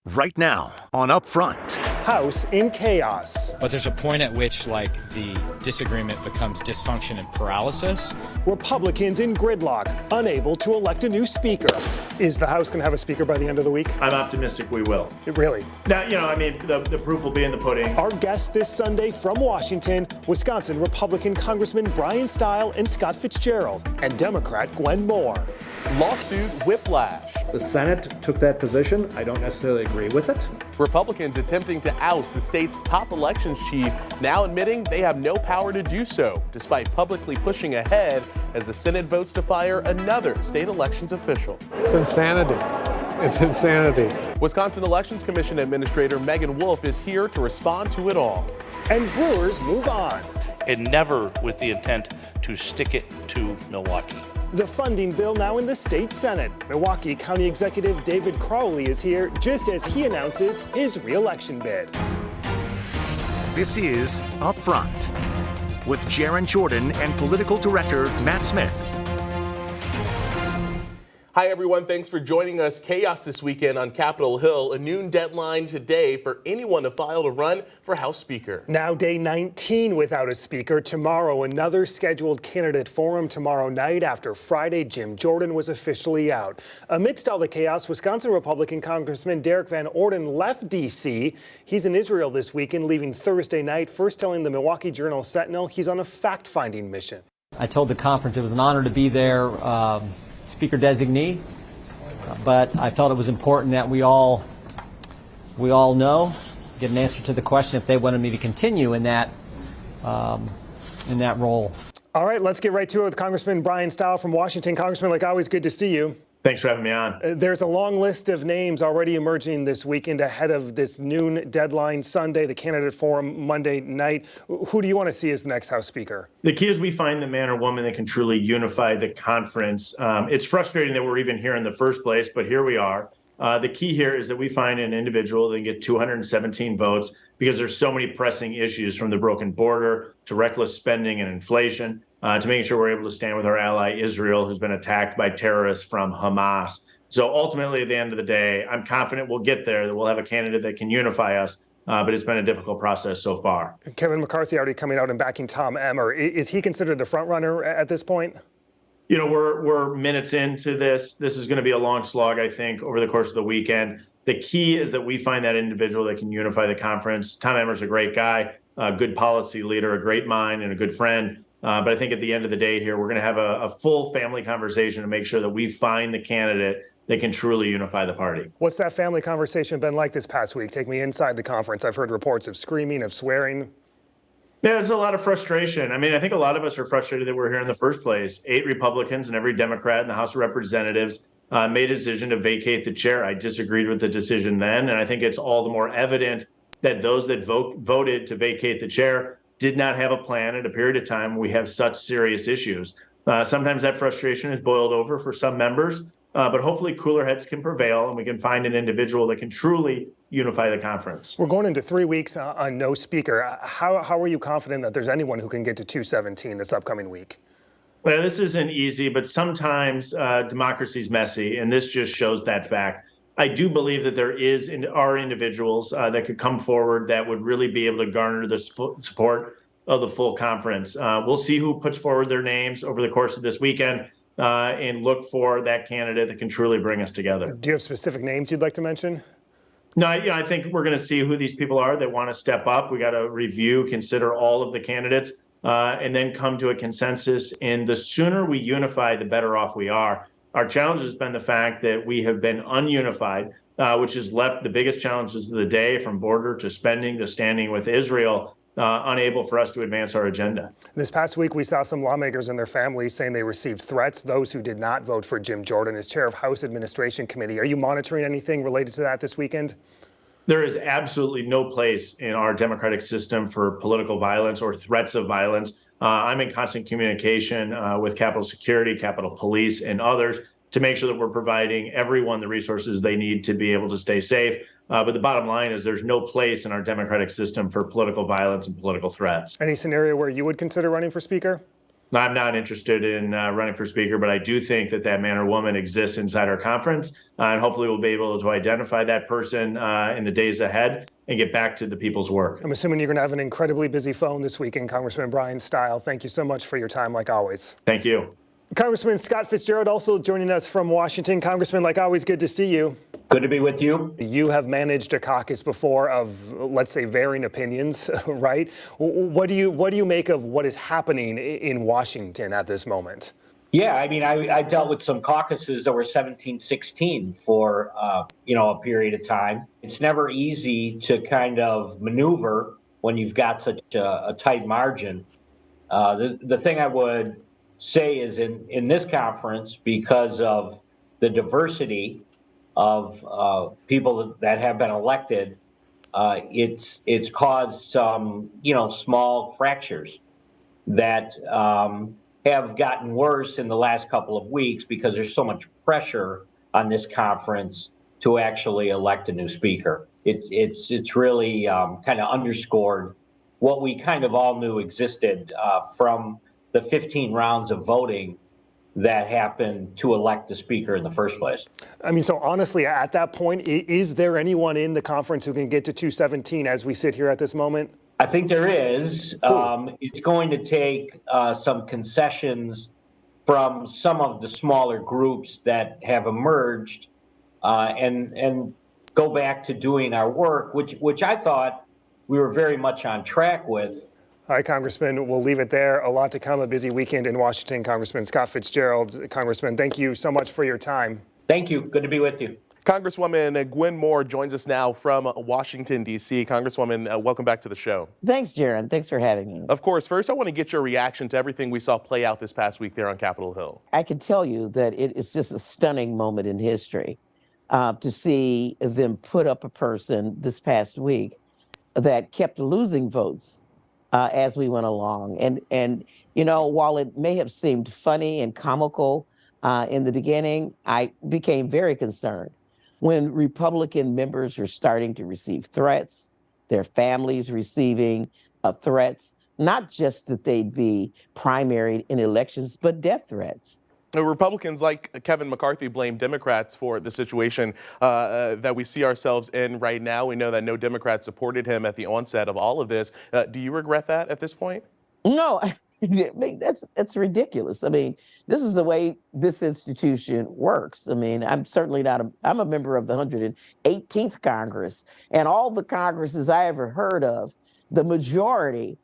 Right now on Upfront. House in chaos. But there's a point at which, the disagreement becomes dysfunction and paralysis. Republicans in gridlock, unable to elect a new speaker. Is the House going to have a speaker by the end of the week? I'm optimistic we will. Really? Now, the proof will be in the pudding. Our guests this Sunday from Washington, Wisconsin Republican Congressman Brian Stile and Scott Fitzgerald, and Democrat Gwen Moore. Lawsuit whiplash. The Senate took that position. I don't necessarily agree with it. Republicans attempting to oust the state's top elections chief, now admitting they have no power to do so, despite publicly pushing ahead as the Senate votes to fire another state elections official. It's insanity. It's insanity. Wisconsin Elections Commission Administrator Megan Wolf is here to respond to it all. And Brewers move on. And never with the intent to stick it to Milwaukee. The funding bill now in the state Senate. Milwaukee County Executive David Crowley is here just as he announces his re-election bid. This is Upfront with Jaron Jordan and political director Matt Smith. Hi, everyone. Thanks for joining us. Chaos this weekend on Capitol Hill. A noon deadline today for anyone to file to run for House Speaker. Now day 19 without a speaker. Tomorrow, another scheduled candidate forum tomorrow night after Friday Jim Jordan was officially out. Amidst all the chaos, Wisconsin Republican Congressman Derek Van Orden left D.C. He's in Israel this weekend, leaving Thursday night, first telling the Milwaukee Journal-Sentinel he's on a fact-finding mission. I told the conference it was an honor to be there. Speaker designee, but I felt it was important that we all know, get an answer to the question if they wanted me to continue in that role. All right, let's get right to it with Congressman Brian Stile from Washington. Congressman, like always, good to see you. Thanks for having me on. There's a long list of names already emerging this weekend ahead of this noon deadline Sunday, the candidate forum Monday night. Who do you want to see as the next House Speaker? The key is we find the man or woman that can truly unify the conference. It's frustrating that we're even here in the first place, but here we are. The key here is that we find an individual that can get 217 votes because there's so many pressing issues, from the broken border to reckless spending and inflation, to making sure we're able to stand with our ally Israel, who's been attacked by terrorists from Hamas. So ultimately, at the end of the day, I'm confident we'll get there, that we'll have a candidate that can unify us. But it's been a difficult process so far. Kevin McCarthy already coming out and backing Tom Emmer. Is he considered the front runner at this point? You know, we're minutes into this. This is going to be a long slog, I think, over the course of the weekend. The key is that we find that individual that can unify the conference. Tom Emmer's a great guy, a good policy leader, a great mind, and a good friend. But I think at the end of the day here, we're going to have a full family conversation to make sure that we find the candidate that can truly unify the party. What's that family conversation been like this past week? Take me inside the conference. I've heard reports of screaming, of swearing. Yeah, there's a lot of frustration. I mean, I think a lot of us are frustrated that we're here in the first place. 8 Republicans and every Democrat in the House of Representatives made a decision to vacate the chair. I disagreed with the decision then, and I think it's all the more evident that those that voted to vacate the chair did not have a plan at a period of time when we have such serious issues. Sometimes that frustration is boiled over for some members, but hopefully cooler heads can prevail and we can find an individual that can truly unify the conference. We're going into 3 weeks on no speaker. How are you confident that there's anyone who can get to 217 this upcoming week? Well, this isn't easy, but sometimes democracy's messy, and this just shows that fact. I do believe that there are individuals that could come forward that would really be able to garner the support of the full conference. We'll see who puts forward their names over the course of this weekend and look for that candidate that can truly bring us together. Do you have specific names you'd like to mention? No, I think we're going to see who these people are that want to step up. We got to review, consider all of the candidates, and then come to a consensus. And the sooner we unify, the better off we are. Our challenge has been the fact that we have been ununified, which has left the biggest challenges of the day, from border to spending to standing with Israel, unable for us to advance our agenda. This past week, we saw some lawmakers and their families saying they received threats, those who did not vote for Jim Jordan as chair of House Administration Committee. Are you monitoring anything related to that this weekend? There is absolutely no place in our democratic system for political violence or threats of violence. I'm in constant communication with Capitol Security, Capitol Police, and others to make sure that we're providing everyone the resources they need to be able to stay safe. But the bottom line is there's no place in our democratic system for political violence and political threats. Any scenario where you would consider running for speaker? I'm not interested in running for speaker, but I do think that man or woman exists inside our conference, and hopefully we'll be able to identify that person in the days ahead and get back to the people's work. I'm assuming you're going to have an incredibly busy phone this weekend, Congressman Brian Stile. Thank you so much for your time, like always. Thank you. Congressman Scott Fitzgerald also joining us from Washington. Congressman, like always, good to see you. Good to be with you. You have managed a caucus before of, let's say, varying opinions, right? What do you make of what is happening in Washington at this moment? Yeah, I mean, I dealt with some caucuses that were 17-16 for, a period of time. It's never easy to kind of maneuver when you've got such a tight margin. The thing I would say is in this conference, because of the diversity of people that have been elected, it's caused some, small fractures that have gotten worse in the last couple of weeks because there's so much pressure on this conference to actually elect a new speaker. It's really kind of underscored what we kind of all knew existed from the 15 rounds of voting that happened to elect the speaker in the first place. I mean, so honestly, at that point, is there anyone in the conference who can get to 217 as we sit here at this moment? I think there is. It's going to take some concessions from some of the smaller groups that have emerged and go back to doing our work, which I thought we were very much on track with. All right, Congressman, we'll leave it there. A lot to come, a busy weekend in Washington. Congressman Scott Fitzgerald. Congressman, thank you so much for your time. Thank you. Good to be with you. Congresswoman Gwen Moore joins us now from Washington, D.C. Congresswoman, welcome back to the show. Thanks, Jaron. Thanks for having me. Of course. First, I want to get your reaction to everything we saw play out this past week there on Capitol Hill. I can tell you that it is just a stunning moment in history to see them put up a person this past week that kept losing votes as we went along. And while it may have seemed funny and comical in the beginning, I became very concerned when Republican members were starting to receive threats, their families receiving threats, not just that they'd be primaried in elections, but death threats. Republicans like Kevin McCarthy blame Democrats for the situation that we see ourselves in right now. We know that no Democrat supported him at the onset of all of this. Do you regret that at this point? No, that's ridiculous. I mean, this is the way this institution works. I mean, I'm certainly not I'm a member of the 118th Congress, and all the Congresses I ever heard of, the majority,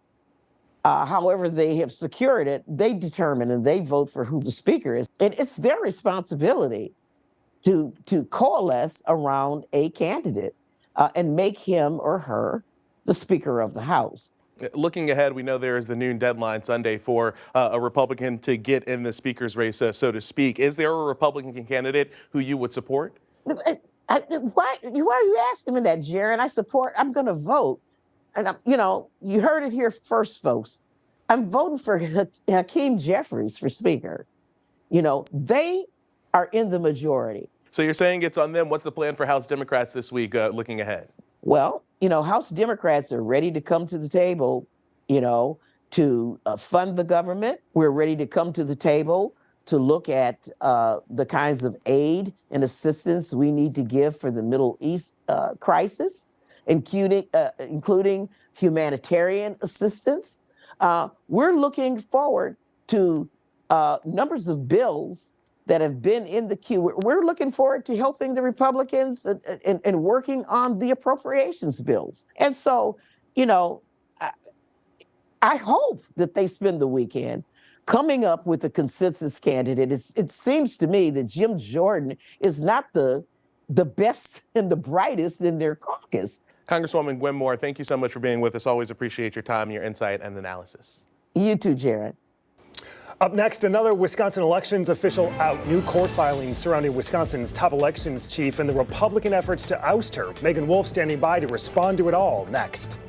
however they have secured it, they determine and they vote for who the speaker is. And it's their responsibility to coalesce around a candidate and make him or her the Speaker of the House. Looking ahead, we know there is the noon deadline Sunday for a Republican to get in the speaker's race, so to speak. Is there a Republican candidate who you would support? Why are you asking me that, Jaron? I'm going to vote. And, you heard it here first, folks. I'm voting for Hakeem Jeffries for speaker. They are in the majority. So you're saying it's on them. What's the plan for House Democrats this week looking ahead? Well, House Democrats are ready to come to the table, to fund the government. We're ready to come to the table to look at the kinds of aid and assistance we need to give for the Middle East crisis, including humanitarian assistance. We're looking forward to numbers of bills that have been in the queue. We're looking forward to helping the Republicans and working on the appropriations bills. And so, I hope that they spend the weekend coming up with a consensus candidate. It seems to me that Jim Jordan is not the best and the brightest in their caucus. Congresswoman Gwen Moore, thank you so much for being with us. Always appreciate your time, your insight, and analysis. You too, Jaron. Up next, another Wisconsin elections official out. New court filings surrounding Wisconsin's top elections chief and the Republican efforts to oust her. Megan Wolf standing by to respond to it all next.